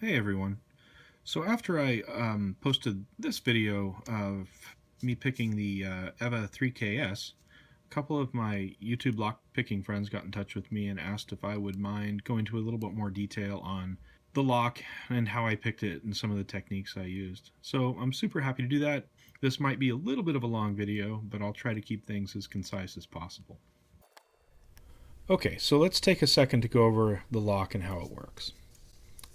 Hey everyone. So after I posted this video of me picking the EVVA 3KS, a couple of my YouTube lock picking friends got in touch with me and asked if I would mind going into a little bit more detail on the lock and how I picked it and some of the techniques I used. So I'm super happy to do that. This might be a little bit of a long video, but I'll try to keep things as concise as possible. Okay, so let's take a second to go over the lock and how it works.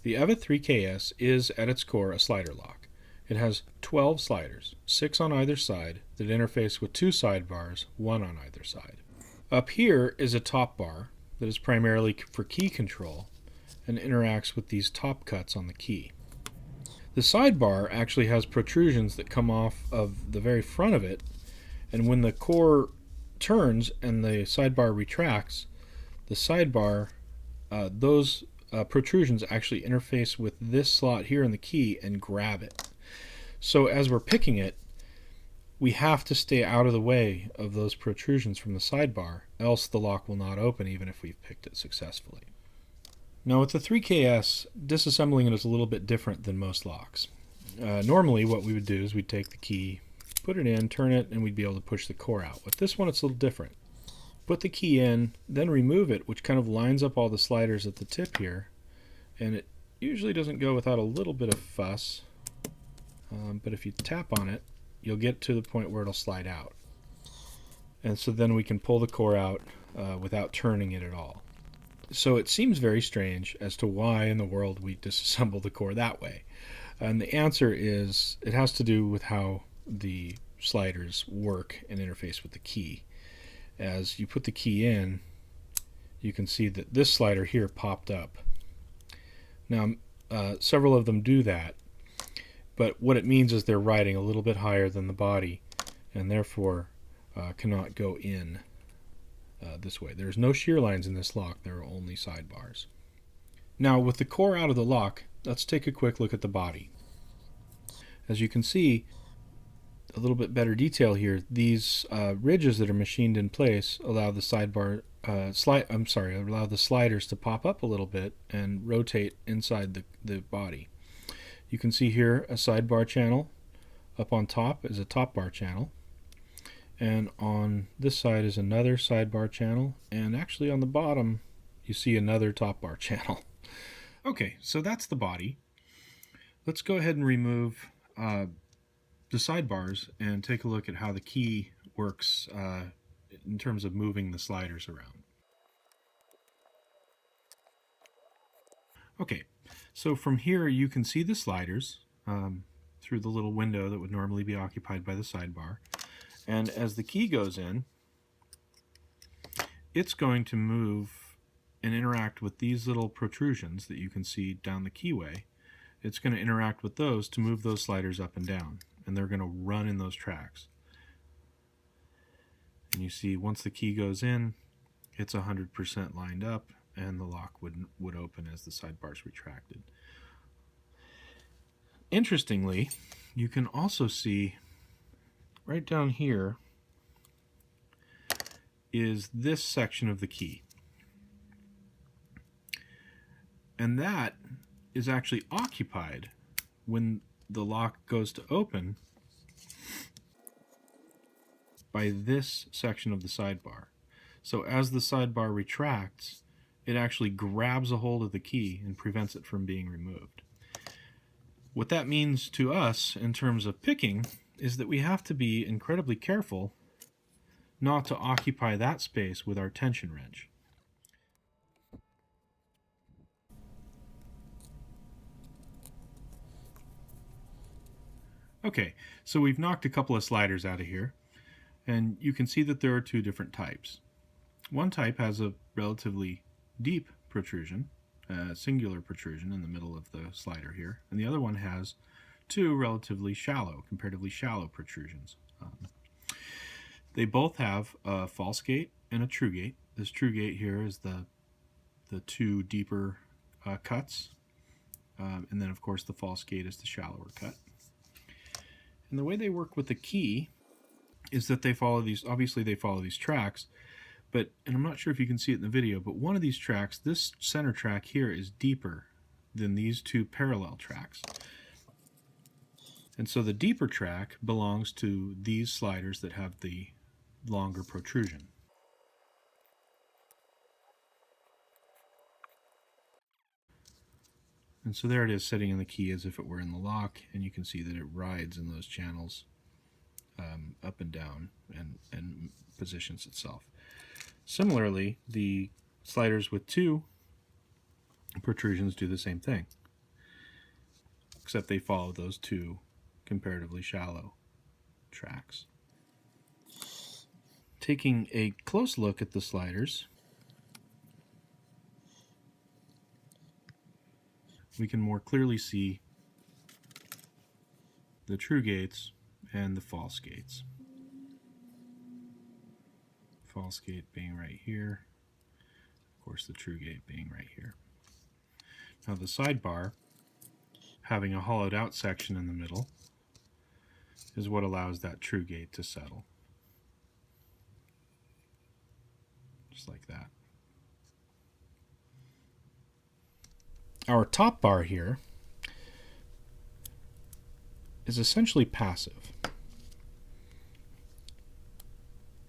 The EVVA 3KS is, at its core, a slider lock. It has 12 sliders, 6 on either side, that interface with 2 sidebars, 1 on either side. Up here is a top bar that is primarily for key control and interacts with these top cuts on the key. The sidebar actually has protrusions that come off of the very front of it, and when the core turns and the sidebar retracts, the sidebar, those protrusions actually interface with this slot here in the key and grab it. So as we're picking it, we have to stay out of the way of those protrusions from the sidebar, else the lock will not open even if we've picked it successfully. Now with the 3KS, disassembling it is a little bit different than most locks. Normally what we would do is we'd take the key, put it in, turn it, and we'd be able to push the core out. With this one it's a little different. Put the key in, then remove it, which kind of lines up all the sliders at the tip here, and it usually doesn't go without a little bit of fuss, but if you tap on it, you'll get to the point where it'll slide out. And so then we can pull the core out without turning it at all. So it seems very strange as to why in the world we disassemble the core that way. And the answer is it has to do with how the sliders work and interface with the key. As you put the key in, you can see that this slider here popped up. Now, several of them do that, but what it means is they're riding a little bit higher than the body and therefore cannot go in this way. There's no shear lines in this lock, there are only sidebars. Now, with the core out of the lock, let's take a quick look at the body. As you can see, a little bit better detail here. These ridges that are machined in place allow the allow the sliders to pop up a little bit and rotate inside the body. You can see here a sidebar channel. Up on top is a top bar channel, and on this side is another sidebar channel, and actually on the bottom you see another top bar channel. Okay, so that's the body. Let's go ahead and remove the sidebars and take a look at how the key works in terms of moving the sliders around. Okay, so from here you can see the sliders through the little window that would normally be occupied by the sidebar, and as the key goes in, it's going to move and interact with these little protrusions that you can see down the keyway. It's going to interact with those to move those sliders up and down, and they're going to run in those tracks. And you see once the key goes in, it's 100% lined up, and the lock would open as the sidebars retracted. Interestingly, you can also see right down here is this section of the key. And that is actually occupied when the lock goes to open by this section of the sidebar. So as the sidebar retracts, it actually grabs a hold of the key and prevents it from being removed. What that means to us in terms of picking is that we have to be incredibly careful not to occupy that space with our tension wrench. Okay, so we've knocked a couple of sliders out of here, and you can see that there are two different types. One type has a relatively deep protrusion, a singular protrusion in the middle of the slider here, and the other one has two relatively shallow, comparatively shallow protrusions. They both have a false gate and a true gate. This true gate here is the two deeper cuts, and then of course the false gate is the shallower cut. And the way they work with the key is that they follow these, obviously they follow these tracks, but, and I'm not sure if you can see it in the video, but one of these tracks, this center track here, is deeper than these two parallel tracks. And so the deeper track belongs to these sliders that have the longer protrusion. And so there it is, sitting in the key as if it were in the lock, and you can see that it rides in those channels up and down and positions itself. Similarly, the sliders with two protrusions do the same thing, except they follow those two comparatively shallow tracks. Taking a close look at the sliders, we can more clearly see the true gates and the false gates. False gate being right here, of course the true gate being right here. Now the sidebar, having a hollowed out section in the middle, is what allows that true gate to settle. Just like that. Our top bar here is essentially passive.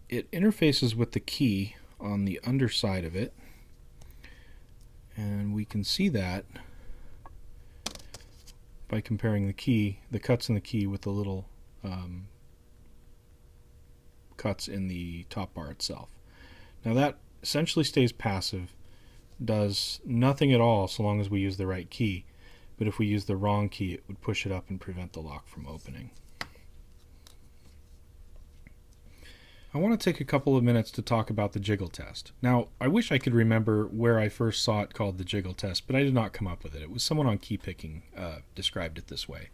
It interfaces with the key on the underside of it, and we can see that by comparing the cuts in the key with the little cuts in the top bar itself. Now that essentially stays passive, does nothing at all so long as we use the right key, but if we use the wrong key it would push it up and prevent the lock from opening. I want to take a couple of minutes to talk about the jiggle test. Now, I wish I could remember where I first saw it called the jiggle test, but I did not come up with it. It was someone on key picking described it this way.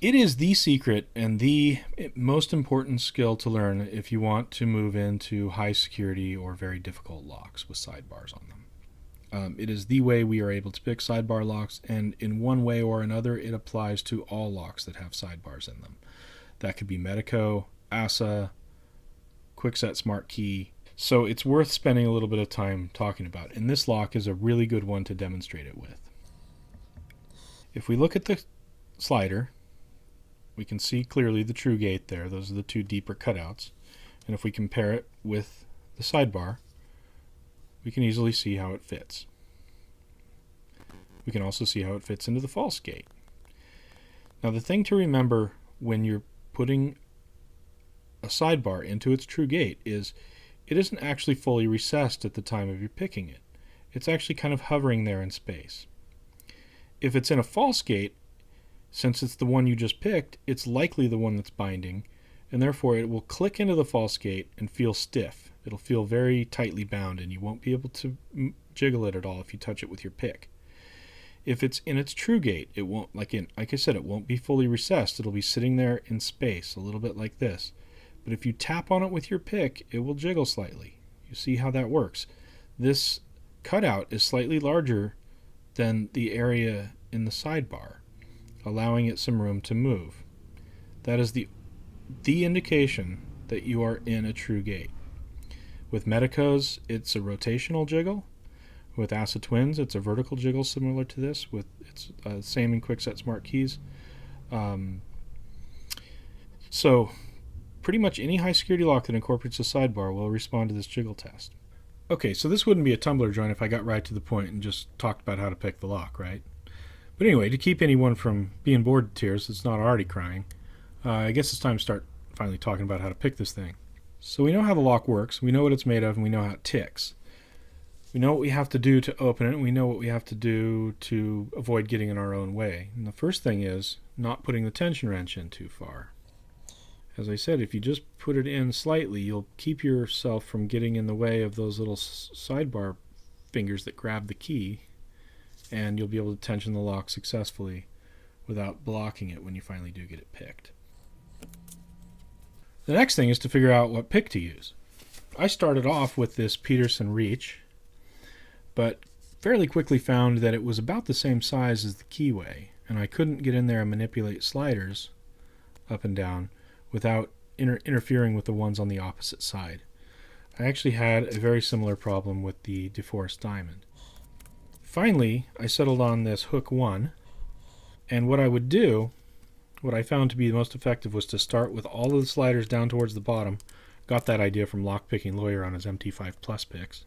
It is the secret and the most important skill to learn if you want to move into high security or very difficult locks with sidebars on them. It is the way we are able to pick sidebar locks, and in one way or another it applies to all locks that have sidebars in them. That could be Medeco, ASA, Kwikset Smart Key. So it's worth spending a little bit of time talking about, and this lock is a really good one to demonstrate it with. If we look at the slider, we can see clearly the true gate there. Those are the two deeper cutouts. And if we compare it with the sidebar, we can easily see how it fits. We can also see how it fits into the false gate. Now the thing to remember when you're putting a sidebar into its true gate is it isn't actually fully recessed at the time of your picking it. It's actually kind of hovering there in space. If it's in a false gate, since it's the one you just picked, it's likely the one that's binding, and therefore it will click into the false gate and feel stiff. It'll feel very tightly bound, and you won't be able to jiggle it at all if you touch it with your pick. If it's in its true gate, it won't, like I said, it won't be fully recessed. It'll be sitting there in space, a little bit like this. But if you tap on it with your pick, it will jiggle slightly. You see how that works. This cutout is slightly larger than the area in the sidebar, allowing it some room to move. That is the indication that you are in a true gate. With Medecos, it's a rotational jiggle. With ASA Twins, it's a vertical jiggle similar to this. It's same in Kwikset Smart Keys. So pretty much any high security lock that incorporates a sidebar will respond to this jiggle test. Okay, so this wouldn't be a tumbler joint if I got right to the point and just talked about how to pick the lock, right? But anyway, to keep anyone from being bored to tears that's not already crying, I guess it's time to start finally talking about how to pick this thing. So we know how the lock works, we know what it's made of, and we know how it ticks. We know what we have to do to open it, and we know what we have to do to avoid getting in our own way. And the first thing is not putting the tension wrench in too far. As I said, if you just put it in slightly, you'll keep yourself from getting in the way of those little sidebar fingers that grab the key, and you'll be able to tension the lock successfully without blocking it when you finally do get it picked. The next thing is to figure out what pick to use. I started off with this Peterson Reach, but fairly quickly found that it was about the same size as the Keyway, and I couldn't get in there and manipulate sliders up and down without interfering with the ones on the opposite side. I actually had a very similar problem with the DeForest Diamond. Finally, I settled on this hook 1, and what I would do, what I found to be the most effective, was to start with all of the sliders down towards the bottom. Got that idea from Lockpicking Lawyer on his MT5 Plus picks.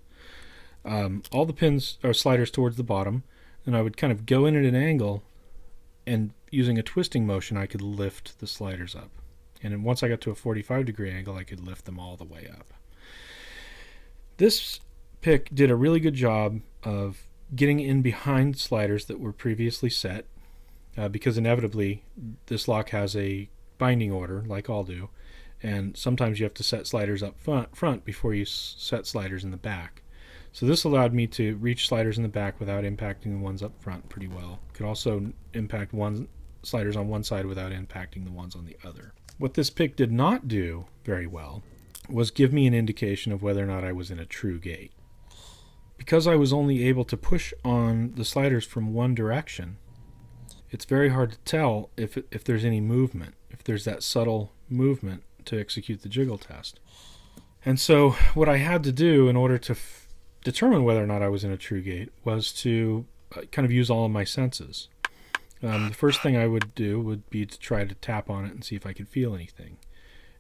All the pins or sliders towards the bottom, and I would kind of go in at an angle, and using a twisting motion I could lift the sliders up. And then once I got to a 45-degree angle, I could lift them all the way up. This pick did a really good job of getting in behind sliders that were previously set, because inevitably this lock has a binding order, like all do, and sometimes you have to set sliders up front before you set sliders in the back. So this allowed me to reach sliders in the back without impacting the ones up front pretty well. Could also impact sliders on one side without impacting the ones on the other. What this pick did not do very well was give me an indication of whether or not I was in a true gate. Because I was only able to push on the sliders from one direction, it's very hard to tell if there's any movement, if there's that subtle movement to execute the jiggle test. And so what I had to do in order to determine whether or not I was in a true gate was to kind of use all of my senses. The first thing I would do would be to try to tap on it and see if I could feel anything.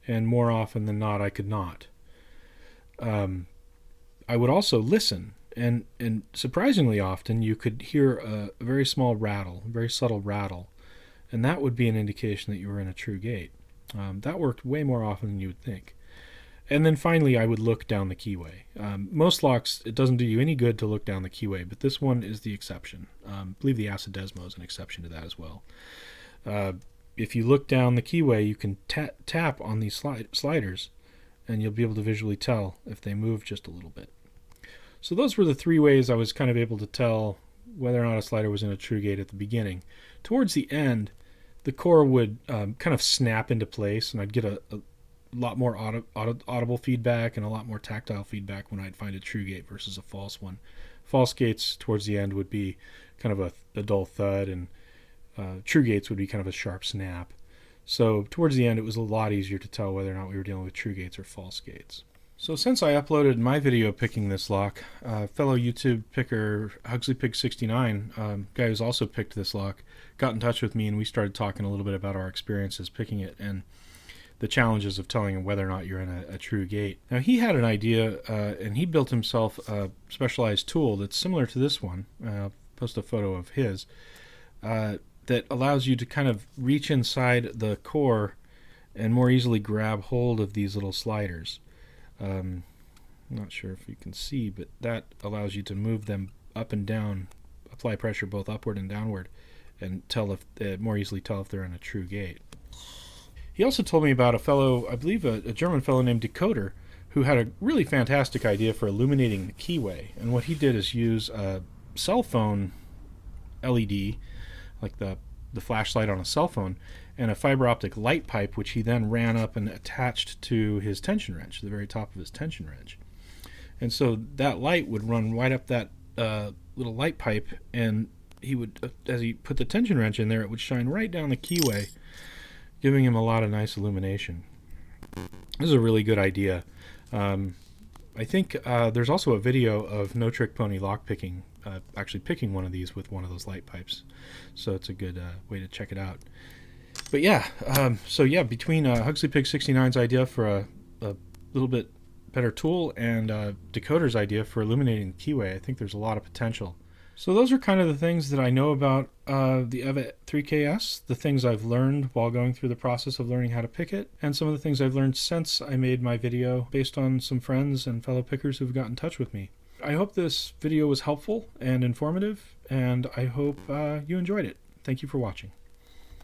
And more often than not, I could not. I would also listen, and surprisingly often you could hear a very small rattle, a very subtle rattle, and that would be an indication that you were in a true gate. That worked way more often than you would think. And then finally, I would look down the keyway. Most locks, it doesn't do you any good to look down the keyway, but this one is the exception. I believe the Acid Desmo is an exception to that as well. If you look down the keyway, you can tap on these sliders, and you'll be able to visually tell if they move just a little bit. So those were the 3 ways I was kind of able to tell whether or not a slider was in a true gate at the beginning. Towards the end, the core would kind of snap into place, and I'd get a lot more audible feedback and a lot more tactile feedback when I'd find a true gate versus a false one. False gates towards the end would be kind of a dull thud, and true gates would be kind of a sharp snap. So towards the end, it was a lot easier to tell whether or not we were dealing with true gates or false gates. So since I uploaded my video picking this lock, fellow YouTube picker HugsleyPig69, guy who's also picked this lock, got in touch with me, and we started talking a little bit about our experiences picking it and the challenges of telling whether or not you're in a true gate. Now, he had an idea, and he built himself a specialized tool that's similar to this one. I'll post a photo of his, that allows you to kind of reach inside the core and more easily grab hold of these little sliders. I'm not sure if you can see, but that allows you to move them up and down, apply pressure both upward and downward, and more easily tell if they're in a true gate. He also told me about a fellow, I believe a German fellow named Decoder, who had a really fantastic idea for illuminating the keyway. And what he did is use a cell phone LED, like the flashlight on a cell phone, and a fiber optic light pipe, which he then ran up and attached to his tension wrench, the very top of his tension wrench. And so that light would run right up that little light pipe, and he would, as he put the tension wrench in there, it would shine right down the keyway, giving him a lot of nice illumination. This is a really good idea. I think there's also a video of No Trick Pony lockpicking, actually picking one of these with one of those light pipes. So it's a good way to check it out. But yeah, between HugsleyPig69's idea for a little bit better tool and Decoder's idea for illuminating the keyway, I think there's a lot of potential. So those are kind of the things that I know about the EVVA 3KS, the things I've learned while going through the process of learning how to pick it, and some of the things I've learned since I made my video based on some friends and fellow pickers who've got in touch with me. I hope this video was helpful and informative, and I hope you enjoyed it. Thank you for watching.